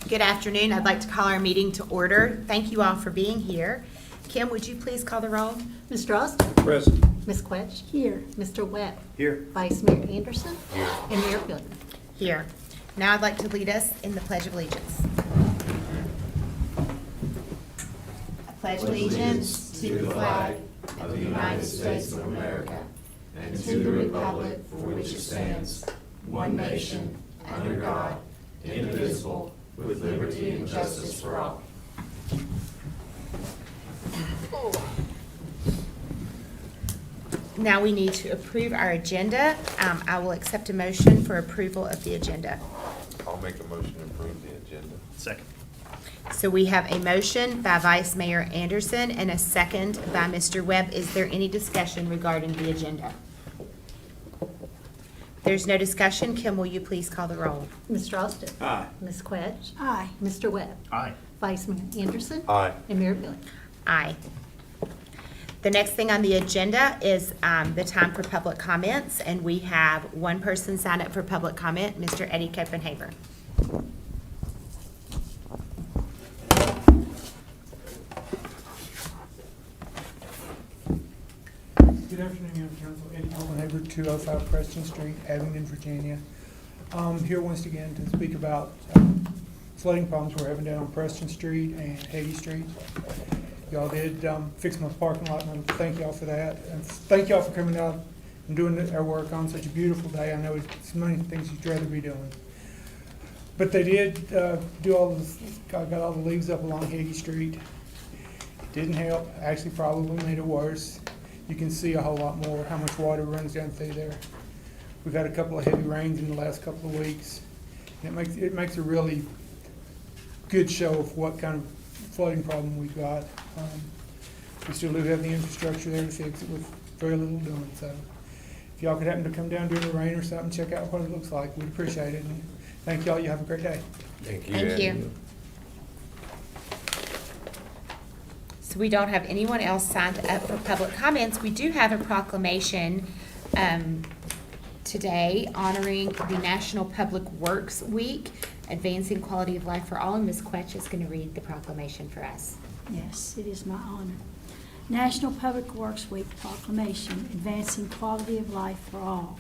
Good afternoon. I'd like to call our meeting to order. Thank you all for being here. Kim, would you please call the roll? Mr. Austin? Present. Ms. Quetch? Here. Mr. Webb? Here. Vice Mayor Anderson? Here. And Mayor Pilgrim? Here. Now I'd like to lead us in the Pledge of Allegiance. I pledge allegiance to the flag of the United States of America and to the republic for which it stands, one nation, under God, indivisible, with liberty and justice for all. Now we need to approve our agenda. I will accept a motion for approval of the agenda. I'll make a motion to approve the agenda. Second. So we have a motion by Vice Mayor Anderson and a second by Mr. Webb. Is there any discussion regarding the agenda? There's no discussion. Kim, will you please call the roll? Mr. Austin? Aye. Ms. Quetch? Aye. Mr. Webb? Aye. Vice Mayor Anderson? Aye. And Mayor Pilgrim? Aye. The next thing on the agenda is the time for public comments, and we have one person signed up for public comment, Mr. Eddie Copenhaver. Good afternoon, Young Council. Eddie Copenhaver, 205 Preston Street, Abingdon, Virginia. Here once again to speak about flooding problems we're having down on Preston Street and Haiti Street. Y'all did fix my parking lot, and thank y'all for that. And thank y'all for coming out and doing our work on such a beautiful day. I know it's many things you'd rather be doing. But they did do all the, got all the leaves up along Haiti Street. It didn't help, actually probably made it worse. You can see a whole lot more how much water runs down through there. We've had a couple of heavy rains in the last couple of weeks. It makes a really good show of what kind of flooding problem we've got. We still do have the infrastructure there to fix it with very little doing. So if y'all could happen to come down during the rain or something, check out what it looks like. We'd appreciate it. And thank y'all. You have a great day. Thank you. Thank Eddie. you. So we don't have anyone else signed up for public comments. We do have a proclamation today honoring the National Public Works Week, Advancing Quality of Life for All, and Ms. Quetch is going to read the proclamation for us. Yes, it is my honor. National Public Works Week Proclamation, Advancing Quality of Life for All.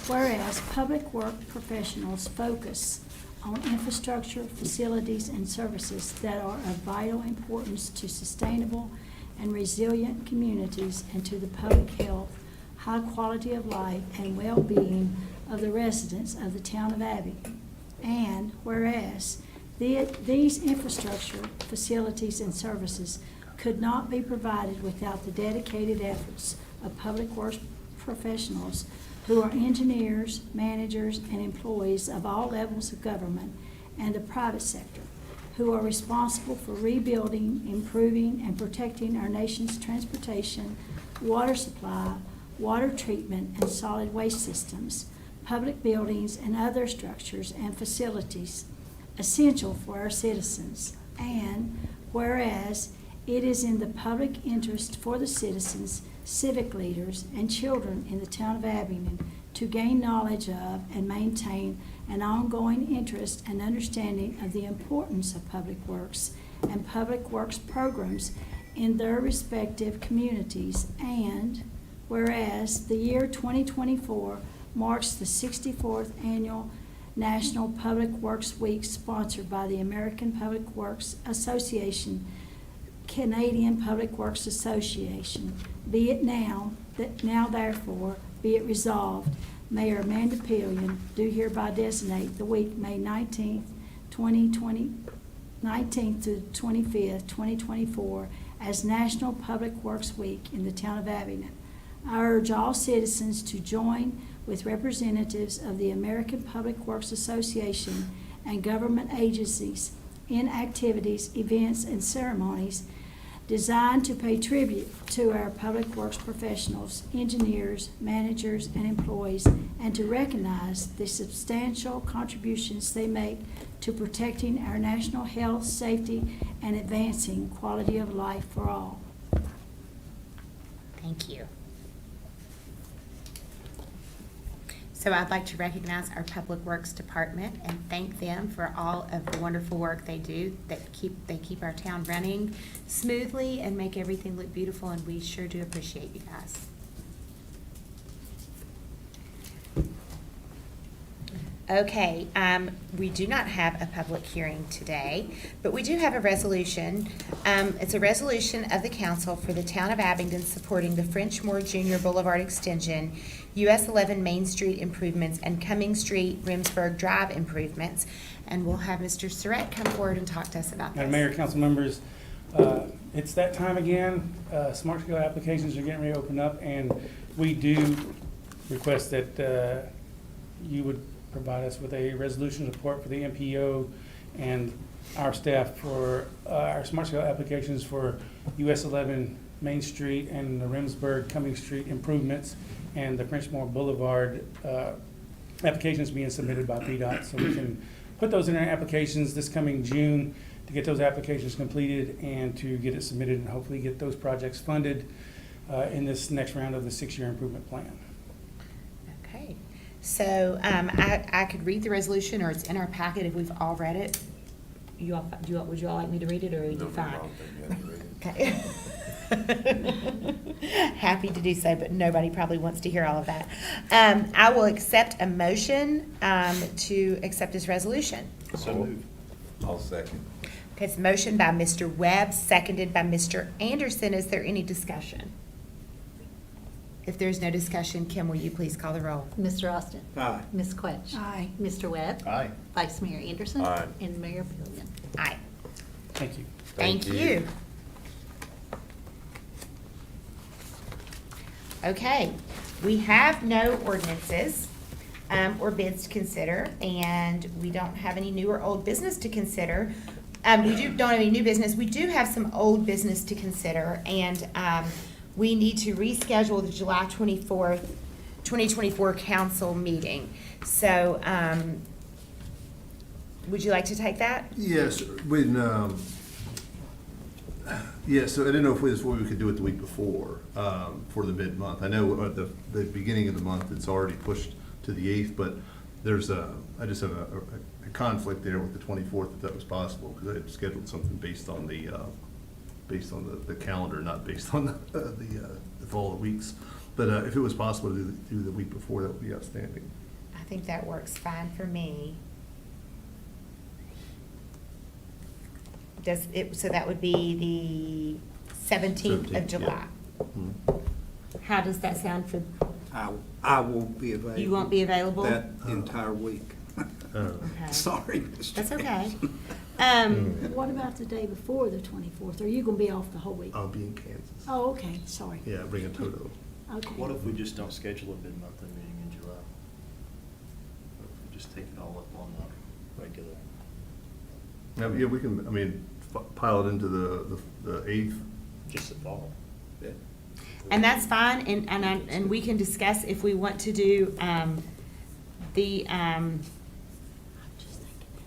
Whereas public work professionals focus on infrastructure, facilities, and services that are of vital importance to sustainable and resilient communities and to the public health, high quality of life, and well-being of the residents of the town of Abingdon. And whereas these infrastructure, facilities, and services could not be provided without the dedicated efforts of public works professionals who are engineers, managers, and employees of all levels of government and the private sector, who are responsible for rebuilding, improving, and protecting our nation's transportation, water supply, water treatment, and solid waste systems, public buildings, and other structures and facilities essential for our citizens. And whereas it is in the public interest for the citizens, civic leaders, and children in the town of Abingdon to gain knowledge of and maintain an ongoing interest and understanding of the importance of public works and public works programs in their respective communities. And whereas the year 2024 marks the 64th annual National Public Works Week sponsored by the American Public Works Association, Canadian Public Works Association. Be it now therefore, be it resolved, Mayor Amanda Pillion do hereby designate the week May 19th, 19th to 25th, 2024 as National Public Works Week in the town of Abingdon. I urge all citizens to join with representatives of the American Public Works Association and government agencies in activities, events, and ceremonies designed to pay tribute to our public works professionals, engineers, managers, and employees, and to recognize the substantial contributions they make to protecting our national health, safety, and advancing quality of life for all. Thank you. So I'd like to recognize our Public Works Department and thank them for all of the wonderful work they do, they keep our town running smoothly and make everything look beautiful, and we sure do appreciate you guys. Okay, we do not have a public hearing today, but we do have a resolution. It's a resolution of the council for the town of Abingdon supporting the Frenchmore Junior Boulevard Extension, US 11 Main Street improvements, and Cumming Street, Rimsburg Drive improvements. And we'll have Mr. Surratt come forward and talk to us about this. Madam Mayor, council members, it's that time again. Smart scale applications are getting ready to open up, and we do request that you would provide us with a resolution support for the MPO and our staff for our smart scale applications for US 11 Main Street and the Rimsburg Cumming Street improvements and the Frenchmore Boulevard applications being submitted by PDOT. So we can put those in our applications this coming June to get those applications completed and to get it submitted and hopefully get those projects funded in this next round of the 6-year improvement plan. Okay, so I could read the resolution, or it's in our packet if we've all read it. Would you all like me to read it, or are you No, fine? I don't think you have to read it. Okay. Happy to do so, but nobody probably wants to hear all of that. I will accept a motion to accept this resolution. So moved. I'll second. Okay, it's a motion by Mr. Webb, seconded by Mr. Anderson. Is there any discussion? If there's no discussion, Kim, will you please call the roll? Mr. Austin. Aye. Ms. Quetch. Aye. Mr. Webb. Aye. Vice Mayor Anderson. Aye. And Mayor Fillion. Aye. Thank you. Thank you. Okay, we have no ordinances or bids to consider, and we don't have any new or old business to consider. Don't have any new business. We do have some old business to consider, and we need to reschedule the July 24th, 2024 council meeting. So, would you like to take that? Yes, when, so I didn't know if we could do it the week before, for the mid-month. I know at the beginning of the month, it's already pushed to the 8th, but there's I just have a conflict there with the 24th, if that was possible, because I had scheduled something based on the calendar, not based on the fall of weeks. But if it was possible to do the week before, that would be outstanding. I think that works fine for me. So that would be the 17th of 17th, July. yeah. Mhm. How does that sound for, I won't be available. you won't be available? That entire week. Okay. Sorry. Mr. That's okay. What about the day before the 24th? Are you going to be off the whole week? I'll be in Kansas. Oh, okay, sorry. Yeah, bring a Toto. Okay. What if we just don't schedule a mid-monthly meeting in July? What if we just take it all up on the regular? Yeah, we can, I mean, pile it into the 8th. Just the fall? Yeah. And that's fine, and we can discuss if we want to do, the,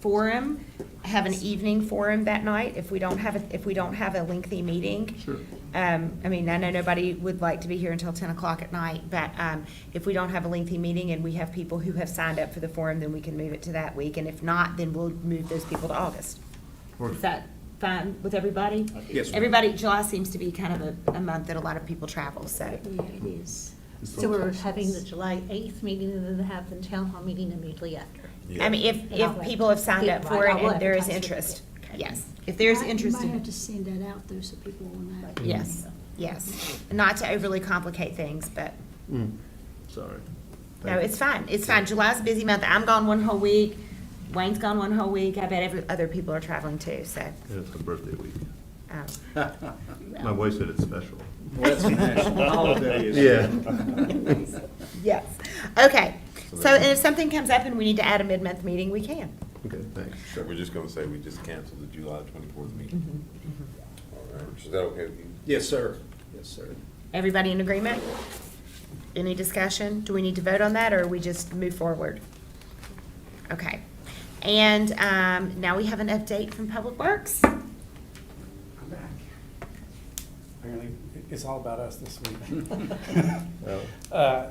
forum, have an evening forum that night, if we don't have a lengthy meeting. Sure. I mean, I know nobody would like to be here until 10 o'clock at night, but if we don't have a lengthy meeting and we have people who have signed up for the forum, then we can move it to that week, and if not, then we'll move those people to August. Is that fine with everybody? Yes, ma'am. Everybody, July seems to be kind of a month that a lot of people travel, so. Yeah, it is. So we're having the July 8th meeting and then have the town hall meeting immediately after. I mean, if people have signed up for it and there is interest, yes. If there's interest, You might have in- to send that out though, so people will know. yes, yes. Not to overly complicate things, but, Sorry. no, it's fine, it's fine. July's a busy month. I'm gone one whole week. Wayne's gone one whole week. I bet other people are traveling too, so. And it's my birthday week. um, My wife said it's special. Well, that's a national holiday. isn't it? Yeah. Yes, okay. So, and if something comes up and we need to add a mid-month meeting, we can. Okay, thanks. So we're just gonna say we just canceled the July 24th meeting. All right, is that okay with you? Yes, sir. Yes, sir. Everybody in agreement? Any discussion? Do we need to vote on that, or we just move forward? Okay. And now we have an update from Public Works. I'm back. Apparently, it's all about us this week.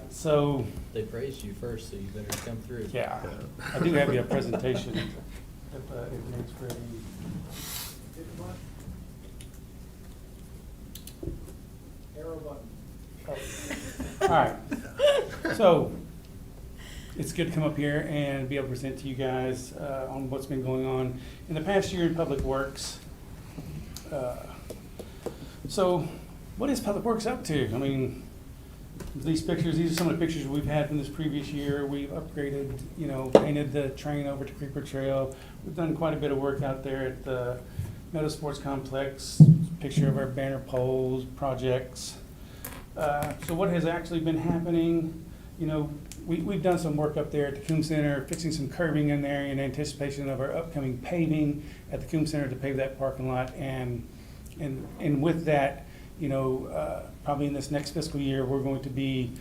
So, They praised you first, so you better come through. yeah, I do have you a presentation if it's ready. All right, so it's good to come up here and be able to present to you guys on what's been going on in the past year in Public Works. So what is Public Works up to? I mean, these pictures, these are some of the pictures we've had from this previous year. We've upgraded, painted the train over to Creeper Trail. We've done quite a bit of work out there at the Meadow Sports Complex, picture of our banner poles, projects. So what has actually been happening, we've done some work up there at the Coombs Center, fixing some curbing in there in anticipation of our upcoming paving at the Coombs Center to pave that parking lot. And with that, probably in this next fiscal year, we're going to be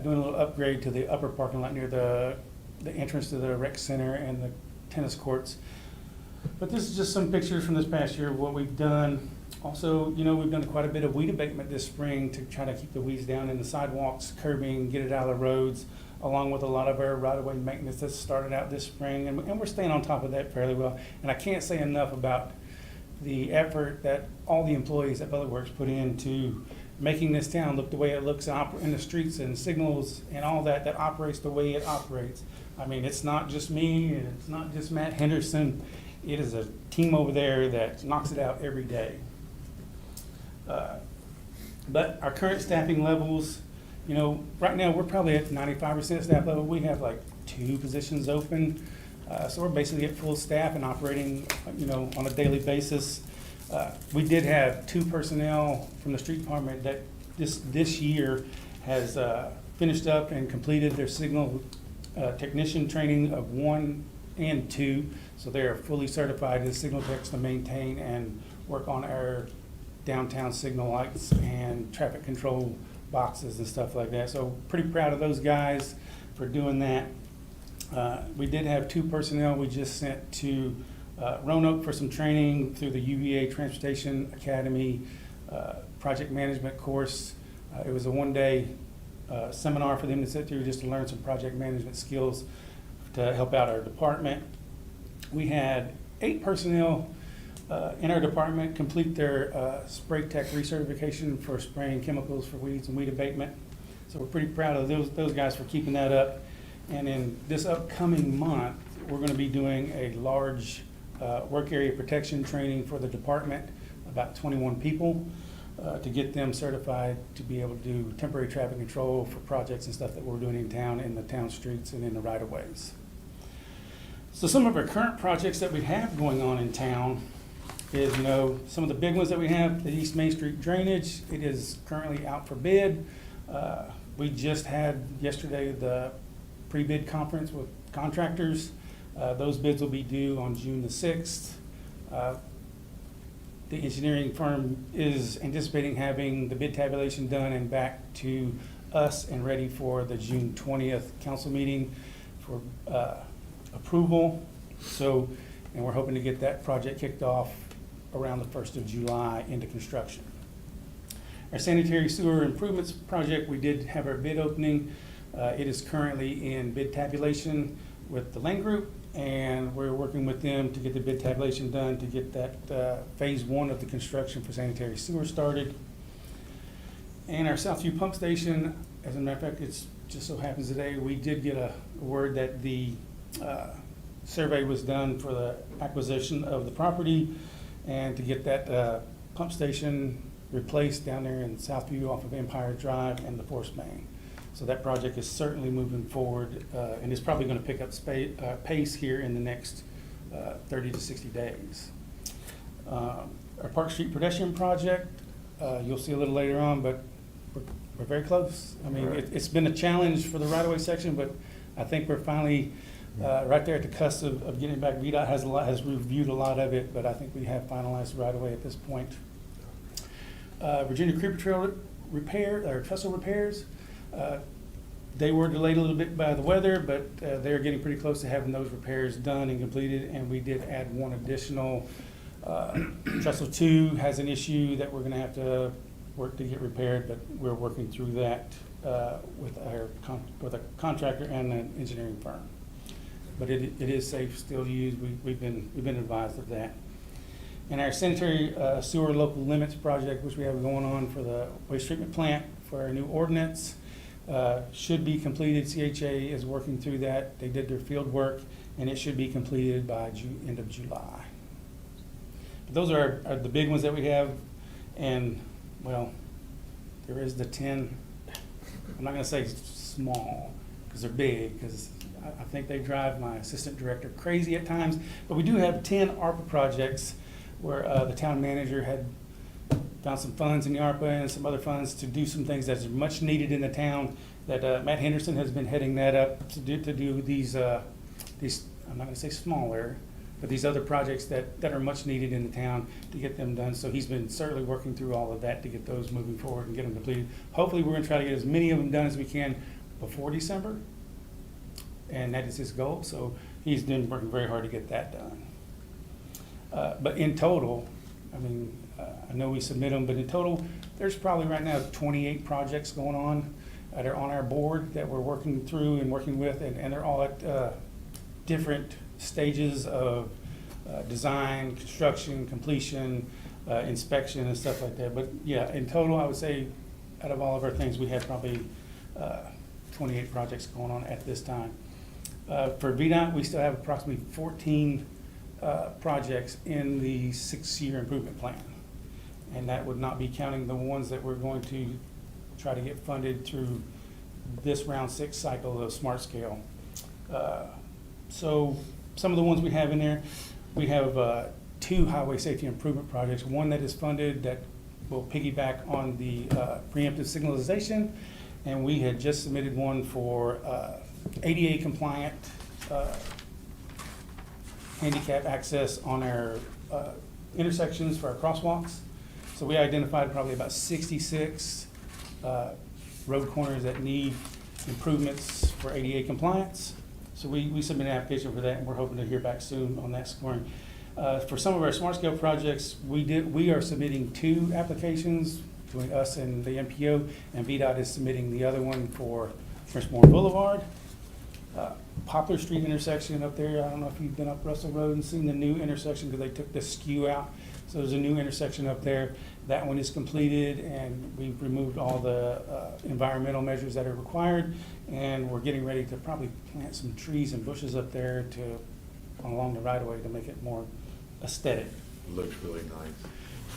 doing a little upgrade to the upper parking lot near the entrance to the rec center and the tennis courts. But this is just some pictures from this past year of what we've done. Also, we've done quite a bit of weed abatement this spring to try to keep the weeds down in the sidewalks, curbing, get it out of the roads, along with a lot of our right-of-way maintenance that's started out this spring. And we're staying on top of that fairly well. And I can't say enough about the effort that all the employees at Public Works put into making this town look the way it looks in the streets and signals and all that operates the way it operates. I mean, it's not just me, and it's not just Matt Henderson. It is a team over there that knocks it out every day. But our current staffing levels, right now we're probably at 95% staff level. We have like 2 positions open. So we're basically at full staff and operating, on a daily basis. We did have 2 personnel from the street department that this year has finished up and completed their signal technician training of 1 and 2. So they are fully certified as signal techs to maintain and work on our downtown signal lights and traffic control boxes and stuff like that. So pretty proud of those guys for doing that. We did have 2 personnel we just sent to Roanoke for some training through the UVA Transportation Academy project management course. It was a 1-day seminar for them to sit through just to learn some project management skills to help out our department. We had 8 personnel in our department complete their spray tech recertification for spraying chemicals for weeds and weed abatement. So we're pretty proud of those guys for keeping that up. And in this upcoming month, we're going to be doing a large work area protection training for the department, about 21 people, to get them certified to be able to do temporary traffic control for projects and stuff that we're doing in town, in the town streets and in the right-of-ways. So some of our current projects that we have going on in town is, some of the big ones that we have, the East Main Street drainage. It is currently out for bid. We just had yesterday the pre-bid conference with contractors. Those bids will be due on June the 6th. The engineering firm is anticipating having the bid tabulation done and back to us and ready for the June 20th council meeting for approval. So, and we're hoping to get that project kicked off around the 1st of July into construction. Our sanitary sewer improvements project, we did have our bid opening. It is currently in bid tabulation with the Lane Group, and we're working with them to get the bid tabulation done to get that phase 1 of the construction for sanitary sewer started. And our Southview Pump Station, as a matter of fact, it's just so happens today, we did get a word that the survey was done for the acquisition of the property and to get that pump station replaced down there in Southview off of Empire Drive and the Force Main. So that project is certainly moving forward and is probably going to pick up pace here in the next 30 to 60 days. Our Park Street pedestrian project, you'll see a little later on, but we're very close. I mean, it's been a challenge for the right-of-way section, but I think we're finally right there at the cusp of getting it back. VDOT has reviewed a lot of it, but I think we have finalized the right-of-way at this point. Virginia Creeper Trail repair, or trestle repairs, they were delayed a little bit by the weather, but they're getting pretty close to having those repairs done and completed, and we did add 1 additional. Trestle 2 has an issue that we're going to have to work to get repaired, but we're working through that with a contractor and an engineering firm. But it is safe still to use. We've been advised of that. And our sanitary sewer local limits project, which we have going on for the waste treatment plant for our new ordinance, should be completed. CHA is working through that. They did their field work, and it should be completed by end of July. But those are the big ones that we have. And, well, there is the 10, I'm not going to say small, because they're big, because I think they drive my assistant director crazy at times. But we do have 10 ARPA projects where the town manager had found some funds in the ARPA and some other funds to do some things that's much needed in the town, that Matt Henderson has been heading that up to do these, I'm not going to say smaller, but these other projects that are much needed in the town to get them done. So he's been certainly working through all of that to get those moving forward and get them completed. Hopefully, we're going to try to get as many of them done as we can before December, and that is his goal. So he's been working very hard to get that done. But in total, I mean, I know we submit them, but in total, there's probably right now 28 projects going on that are on our board that we're working through and working with, and they're all at different stages of design, construction, completion, inspection, and stuff like that. But yeah, in total, I would say out of all of our things, we have probably 28 projects going on at this time. For VDOT, we still have approximately 14 projects in the 6-year improvement plan. And that would not be counting the ones that we're going to try to get funded through this round 6 cycle of Smart Scale. So some of the ones we have in there, we have 2 highway safety improvement projects. One that is funded that will piggyback on the preemptive signalization, and we had just submitted one for ADA compliant handicap access on our intersections for our crosswalks. So we identified probably about 66 road corners that need improvements for ADA compliance. So we submitted an application for that, and we're hoping to hear back soon on that scoring. For some of our smart scale projects, we are submitting 2 applications between us and the MPO, and VDOT is submitting the other one for Frenchmore Boulevard. Poplar Street intersection up there, I don't know if you've been up Russell Road and seen the new intersection, because they took the skew out. So there's a new intersection up there. That one is completed, and we've removed all the environmental measures that are required, and we're getting ready to probably plant some trees and bushes up there along the right of way to make it more aesthetic. Looks really nice.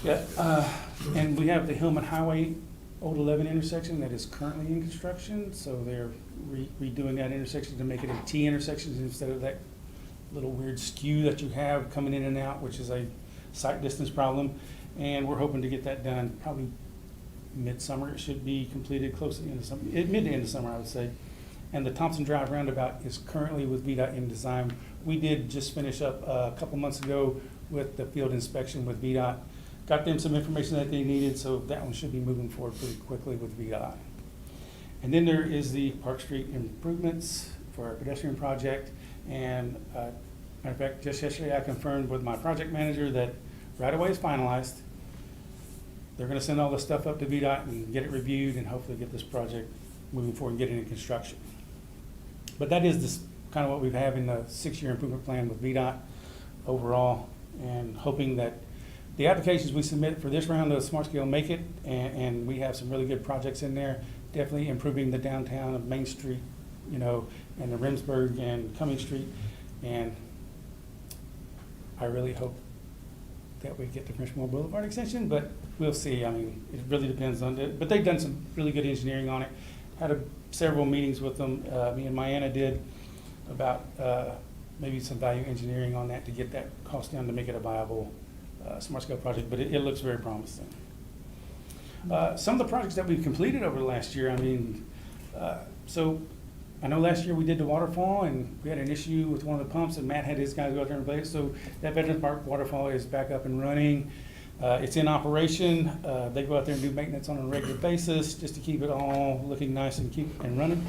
Yeah, and we have the Hillman Highway Old 11 intersection that is currently in construction, so they're redoing that intersection to make it a T intersection instead of that little weird skew that you have coming in and out, which is a sight distance problem. And we're hoping to get that done probably midsummer. It should be completed close to the end of summer, mid to end of summer, I would say. And the Thompson Drive roundabout is currently with VDOT in design. We did just finish up a couple months ago with the field inspection with VDOT. Got them some information that they needed, so that one should be moving forward pretty quickly with VDOT. And then there is the Park Street improvements for our pedestrian project. And matter of fact, just yesterday I confirmed with my project manager that right away is finalized. They're gonna send all the stuff up to VDOT and get it reviewed and hopefully get this project moving forward and get it in construction. But that is this kind of what we have in the 6-year improvement plan with VDOT overall, and hoping that the applications we submit for this round of Smart Scale make it, and we have some really good projects in there, definitely improving the downtown of Main Street, and the Remsburg and Cumming Street. And I really hope that we get the Frenchmore Boulevard extension, but we'll see. I mean, it really depends on it. But they've done some really good engineering on it. Had several meetings with them. Me and Myanna did about maybe some value engineering on that to get that cost down to make it a viable Smart Scale project, but it looks very promising. Some of the projects that we've completed over the last year, I mean, so I know last year we did the waterfall, and we had an issue with one of the pumps, and Matt had his guys go out there and replace it. So that Veterans Park waterfall is back up and running. It's in operation. They go out there and do maintenance on a regular basis just to keep it all looking nice and running.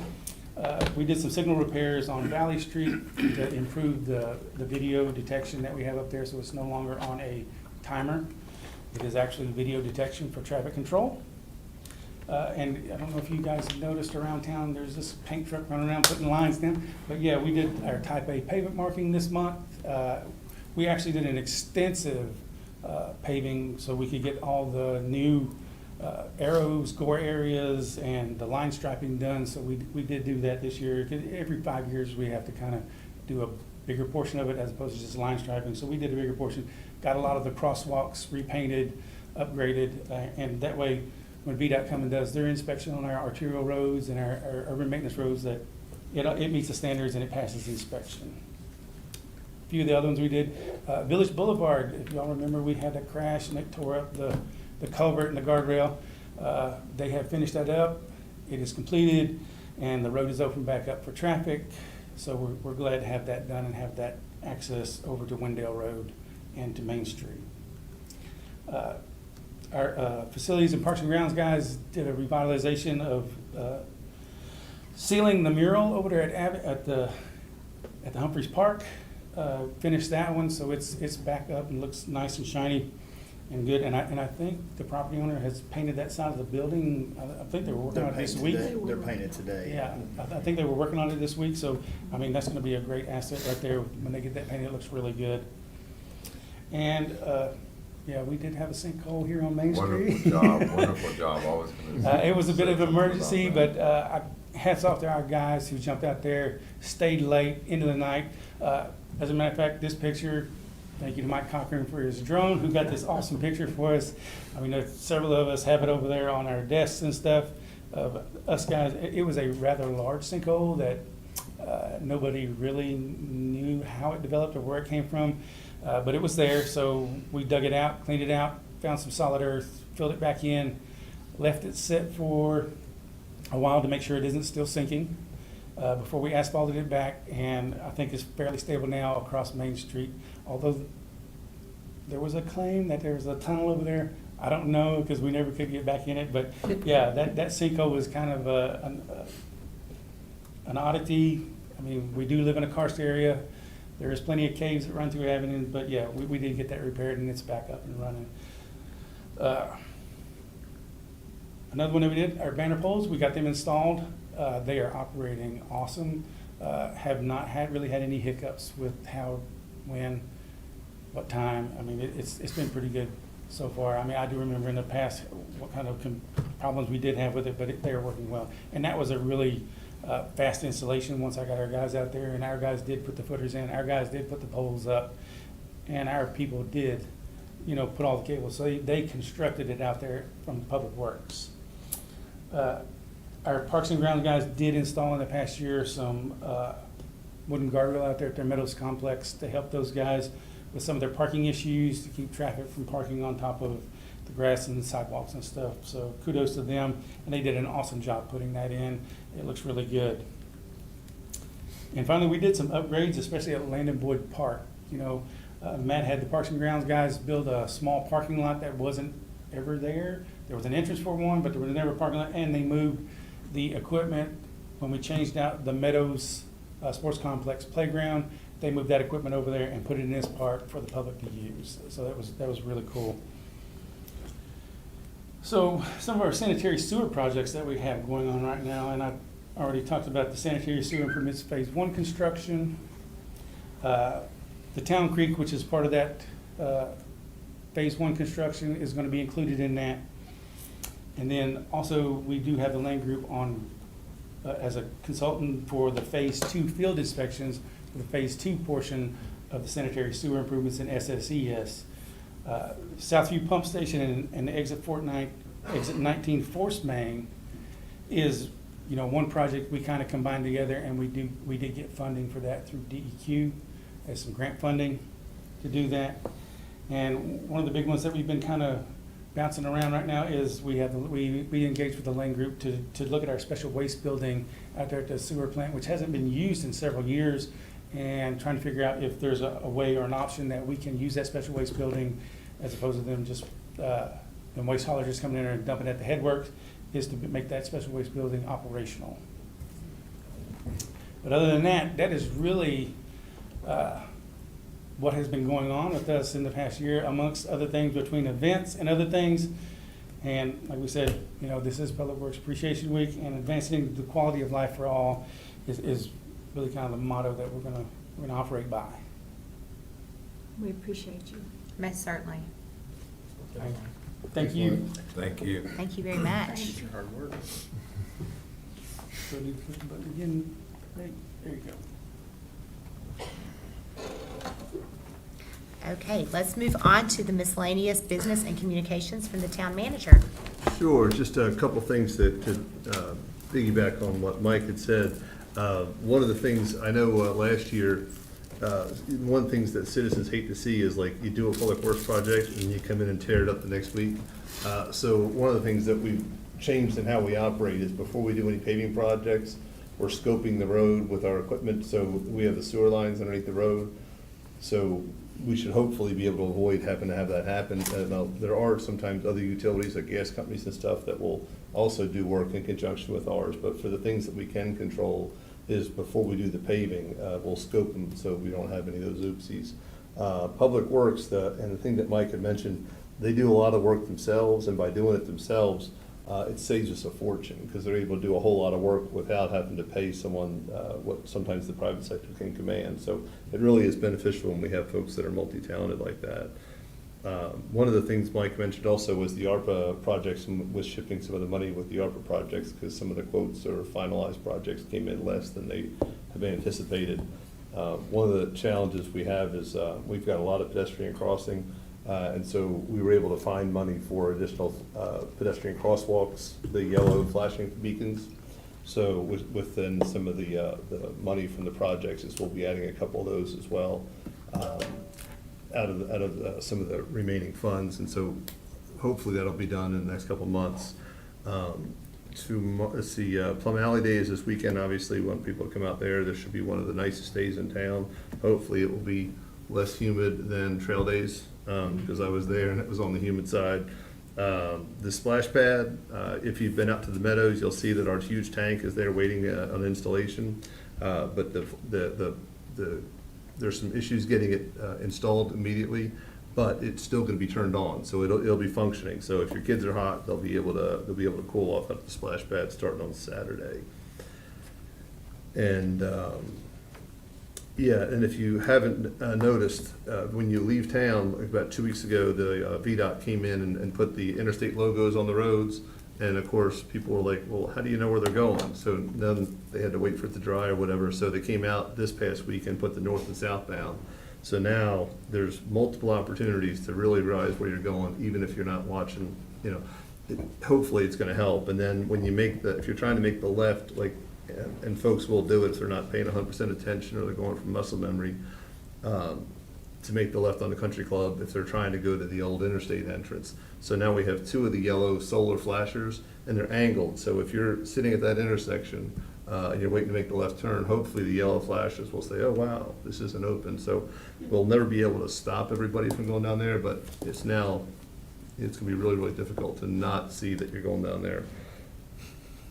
We did some signal repairs on Valley Street to improve the video detection that we have up there, so it's no longer on a timer. It is actually video detection for traffic control. And I don't know if you guys have noticed around town, there's this paint truck running around putting lines down. But yeah, we did our type A pavement marking this month. We actually did an extensive paving so we could get all the new arrows, gore areas, and the line striping done. So we did do that this year. Every 5 years, we have to kind of do a bigger portion of it as opposed to just line striping. So we did a bigger portion, got a lot of the crosswalks repainted, upgraded, and that way, when VDOT comes and does their inspection on our arterial roads and our urban maintenance roads, that it meets the standards and it passes the inspection. A few of the other ones we did, Village Boulevard, if y'all remember, we had a crash and it tore up the culvert and the guardrail. They have finished that up. It is completed and the road is open back up for traffic. So we're glad to have that done and have that access over to Wendell Road and to Main Street. Our facilities and parks and grounds guys did a revitalization of sealing the mural over there at the Humphreys Park. Finished that one, so it's back up and looks nice and shiny and good. And I think the property owner has painted that side of the building. I think they were working on it this week. They're painted today. Yeah, I think they were working on it this week. So I mean, that's going to be a great asset right there when they get that painted. It looks really good. And yeah, we did have a sinkhole here on Main Street. Wonderful job, always gonna. It was a bit of an emergency, about but hats off to our guys who jumped out there, stayed late into the night. As a matter of fact, this picture, thank you to Mike Cochran for his drone, who got this awesome picture for us. I mean, several of us have it over there on our desks and stuff. Us guys, it was a rather large sinkhole that nobody really knew how it developed or where it came from. But it was there, so we dug it out, cleaned it out, found some solid earth, filled it back in, left it sit for a while to make sure it isn't still sinking before we asphalted it back, and I think it's fairly stable now across Main Street. Although there was a claim that there was a tunnel over there. I don't know because we never could get back in it, but yeah, that sinkhole was kind of an oddity. I mean, we do live in a karst area. There is plenty of caves that run through Avenue, but yeah, we did get that repaired and it's back up and running. Another one that we did, our banner poles, we got them installed. They are operating awesome. Have not really had any hiccups with how, when, what time. I mean, it's been pretty good so far. I mean, I do remember in the past what kind of problems we did have with it, but they are working well. And that was a really fast installation once I got our guys out there, and our guys did put the footers in, our guys did put the poles up, and our people did, put all the cables. So they constructed it out there from Public Works. Our Parks and Grounds guys did install in the past year some wooden guardrail out there at their Meadows complex to help those guys with some of their parking issues, to keep traffic from parking on top of the grass and the sidewalks and stuff. So kudos to them, and they did an awesome job putting that in. It looks really good. And finally, we did some upgrades, especially at Landon Boyd Park. Matt had the Parks and Grounds guys build a small parking lot that wasn't ever there. There was an entrance for one, but there was never a parking lot, and they moved the equipment when we changed out the Meadows Sports Complex playground. They moved that equipment over there and put it in this park for the public to use. So that was really cool. So some of our sanitary sewer projects that we have going on right now, and I already talked about the sanitary sewer improvements phase 1 construction. The Town Creek, which is part of that phase 1 construction, is going to be included in that. And then also we do have the Lane Group on as a consultant for the phase 2 field inspections for the phase 2 portion of the sanitary sewer improvements in SSES. Southview Pump Station and the exit 19 Force Main is, one project we kind of combined together, and we did get funding for that through DEQ. There's some grant funding to do that. And one of the big ones that we've been kind of bouncing around right now is we engaged with the Lane Group to look at our special waste building out there at the sewer plant, which hasn't been used in several years, and trying to figure out if there's a way or an option that we can use that special waste building as opposed to them just the waste haulers just coming in there and dumping at the headworks, is to make that special waste building operational. But other than that, that is really what has been going on with us in the past year, amongst other things, between events and other things. And like we said, you know, this is Public Works Appreciation Week, and advancing the quality of life for all is really kind of the motto that we're gonna operate by. We appreciate you. Most certainly. Thank you. Thank you. Thank you very much. Thank you. Hard work. So do you click the button again? Right, there you go. Okay, let's move on to the miscellaneous business and communications from the town manager. Sure, just a couple things to piggyback on what Mike had said. One of the things, I know last year, one of the things that citizens hate to see is like you do a public works project and you come in and tear it up the next week. So one of the things that we've changed in how we operate is before we do any paving projects, we're scoping the road with our equipment, so we have the sewer lines underneath the road. So we should hopefully be able to avoid having to have that happen. Now, there are sometimes other utilities like gas companies and stuff that will also do work in conjunction with ours, but for the things that we can control is before we do the paving, we'll scope them so we don't have any of those oopsies. Public Works, and the thing that Mike had mentioned, they do a lot of work themselves, and by doing it themselves, it saves us a fortune because they're able to do a whole lot of work without having to pay someone what sometimes the private sector can command. So it really is beneficial when we have folks that are multi-talented like that. One of the things Mike mentioned also was the ARPA projects, and was shifting some of the money with the ARPA projects because some of the quotes or finalized projects came in less than they have been anticipated. One of the challenges we have is we've got a lot of pedestrian crossing. And so we were able to find money for additional pedestrian crosswalks, the yellow flashing beacons. So within some of the money from the projects, we'll be adding a couple of those as well out of some of the remaining funds. And so hopefully that'll be done in the next couple of months. Let's see, Plum Alley Day is this weekend. Obviously, we want people to come out there. This should be one of the nicest days in town. Hopefully it will be less humid than Trail Days. Because I was there and it was on the humid side. The splash pad, if you've been out to the meadows, you'll see that our huge tank is there waiting on installation. But there's some issues getting it installed immediately, but it's still going to be turned on, so it'll be functioning. So if your kids are hot, they'll be able to cool off at the splash pad starting on Saturday. And yeah, and if you haven't noticed, when you leave town, about 2 weeks ago, the VDOT came in and put the interstate logos on the roads. And of course, people were like, well, how do you know where they're going? So then they had to wait for it to dry or whatever. So they came out this past week and put the north and southbound. So now there's multiple opportunities to really realize where you're going, even if you're not watching, you know, hopefully it's gonna help. And then when you make if you're trying to make the left, like, and folks will do it if they're not paying 100% attention or they're going from muscle memory, to make the left on the country club if they're trying to go to the old interstate entrance. So now we have 2 of the yellow solar flashers and they're angled. So if you're sitting at that intersection and you're waiting to make the left turn, hopefully the yellow flashers will say, oh wow, this isn't open. So we'll never be able to stop everybody from going down there, but it's gonna be really, really difficult to not see that you're going down there.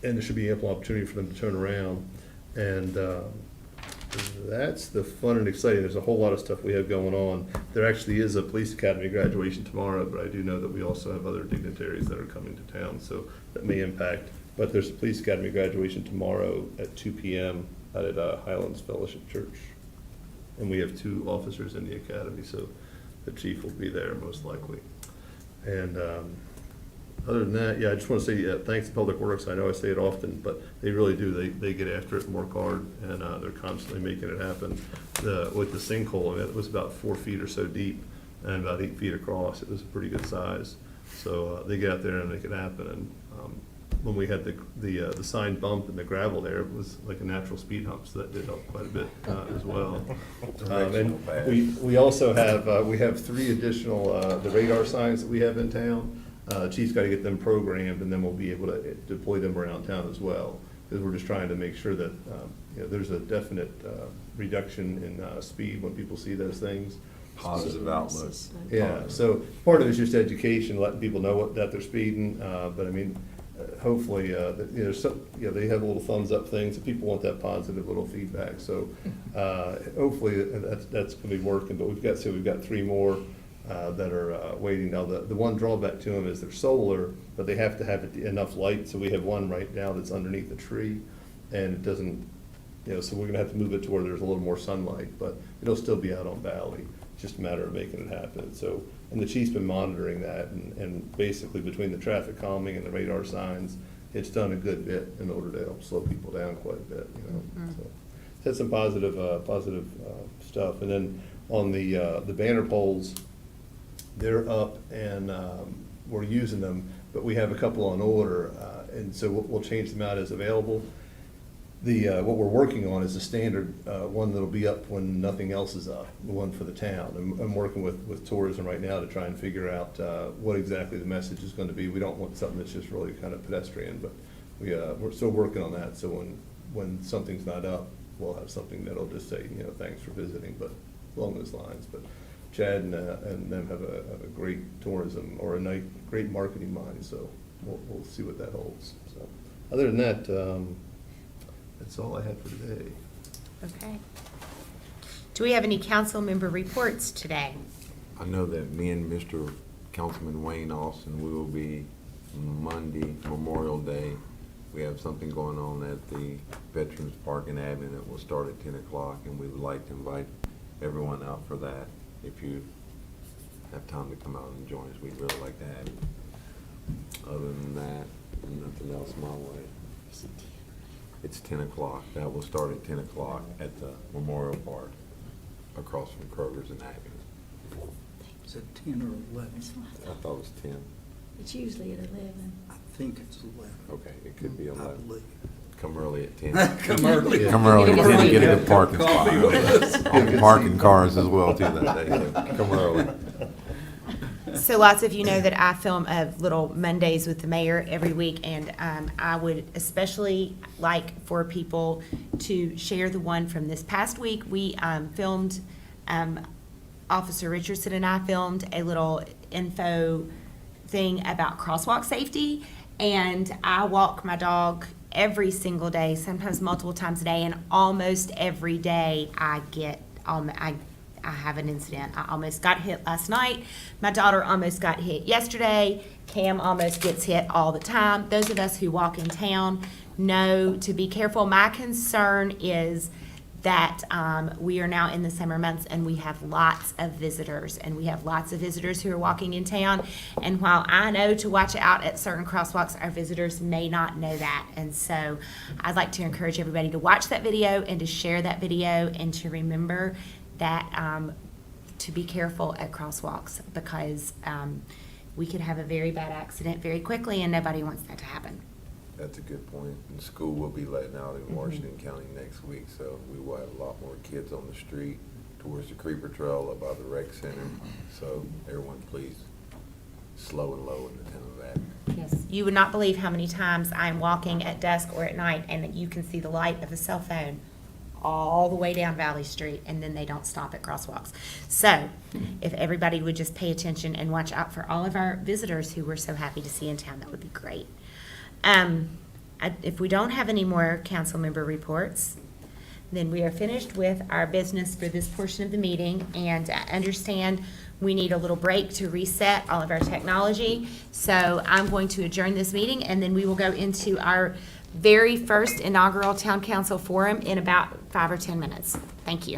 And there should be ample opportunity for them to turn around. And that's the fun and exciting. There's a whole lot of stuff we have going on. There actually is a police academy graduation tomorrow, but I do know that we also have other dignitaries that are coming to town, so that may impact. But there's a police academy graduation tomorrow at 2 p.m. out at Highlands Fellowship Church. And we have 2 officers in the academy, so the chief will be there most likely. And other than that, yeah, I just want to say thanks to Public Works. I know I say it often, but they really do. They get after it and work hard, and they're constantly making it happen. With the sinkhole, I mean, it was about 4 feet or so deep and about 8 feet across. It was a pretty good size. So they get out there and make it happen. And when we had the sign bump and the gravel there, it was like a natural speed hump, so that did help quite a bit as well. And we also have we have 3 additional the radar signs that we have in town. Chief's got to get them programmed, and then we'll be able to deploy them around town as well, because we're just trying to make sure that there's a definite reduction in speed when people see those things. Positive outlook. Yeah, so part of it is just education, letting people know that they're speeding, but I mean, hopefully, they have a little thumbs up thing, so people want that positive little feedback. So hopefully that's going to be working. But we've got 3 more that are waiting. Now, the one drawback to them is they're solar, but they have to have enough light. So we have one right now that's underneath a tree, and it doesn't, so we're gonna have to move it to where there's a little more sunlight, but it'll still be out on Valley. It's just a matter of making it happen. So, and the chief's been monitoring that, and basically between the traffic calming and the radar signs, it's done a good bit in order to help slow people down quite a bit, So it's had some positive stuff. And then on the banner poles, they're up and we're using them, but we have a couple on order, and so we'll change them out as available. What we're working on is a standard one that'll be up when nothing else is up, the one for the town. I'm working with tourism right now to try and figure out what exactly the message is going to be. We don't want something that's just really kind of pedestrian, but we're still working on that. So when something's not up, we'll have something that'll just say, thanks for visiting, but along those lines. But Chad and them have a great tourism or great marketing mind, so we'll see what that holds. So other than that, that's all I had for today. Okay. Do we have any council member reports today? I know that me and Mr. Councilman Wayne Austin, we will be Monday, Memorial Day. We have something going on at the Veterans Park in Abilene that will start at 10 o'clock, and we would like to invite everyone out for that. If you have time to come out and join us, we'd really like to have you. Other than that, nothing else my way. It's 10 o'clock. That will start at 10 o'clock at the Memorial Park across from Kroger's in Abilene. Is it 10 or 11? I thought it was 10. It's usually at 11. I think it's 11. Okay, it could be I 11. believe. Come early at 10. Come early. Come early at 10 to get a good parking Coffee spot. with us. I'll be parking cars as well too that day, so come early. So lots of you know that I film a little Mondays with the mayor every week, and I would especially like for people to share the one from this past week. We filmed, Officer Richardson and I filmed a little info thing about crosswalk safety, and I walk my dog every single day, sometimes multiple times a day, and almost every day I have an incident. I almost got hit last night. My daughter almost got hit yesterday. Cam almost gets hit all the time. Those of us who walk in town know to be careful. My concern is that we are now in the summer months and we have lots of visitors, who are walking in town. And while I know to watch out at certain crosswalks, our visitors may not know that. And so I'd like to encourage everybody to watch that video and to share that video and to remember that to be careful at crosswalks, because we could have a very bad accident very quickly and nobody wants that to happen. That's a good point. And school will be letting out in Washington County next week, so we will have a lot more kids on the street towards the Creeper Trail up by the rec center. So everyone please slow and low and attend to that. Yes, you would not believe how many times I'm walking at dusk or at night and you can see the light of a cell phone all the way down Valley Street, and then they don't stop at crosswalks. So if everybody would just pay attention and watch out for all of our visitors who we're so happy to see in town, that would be great. If we don't have any more council member reports, then we are finished with our business for this portion of the meeting, and I understand we need a little break to reset all of our technology. So I'm going to adjourn this meeting, and then we will go into our very first inaugural town council forum in about 5 or 10 minutes. Thank you.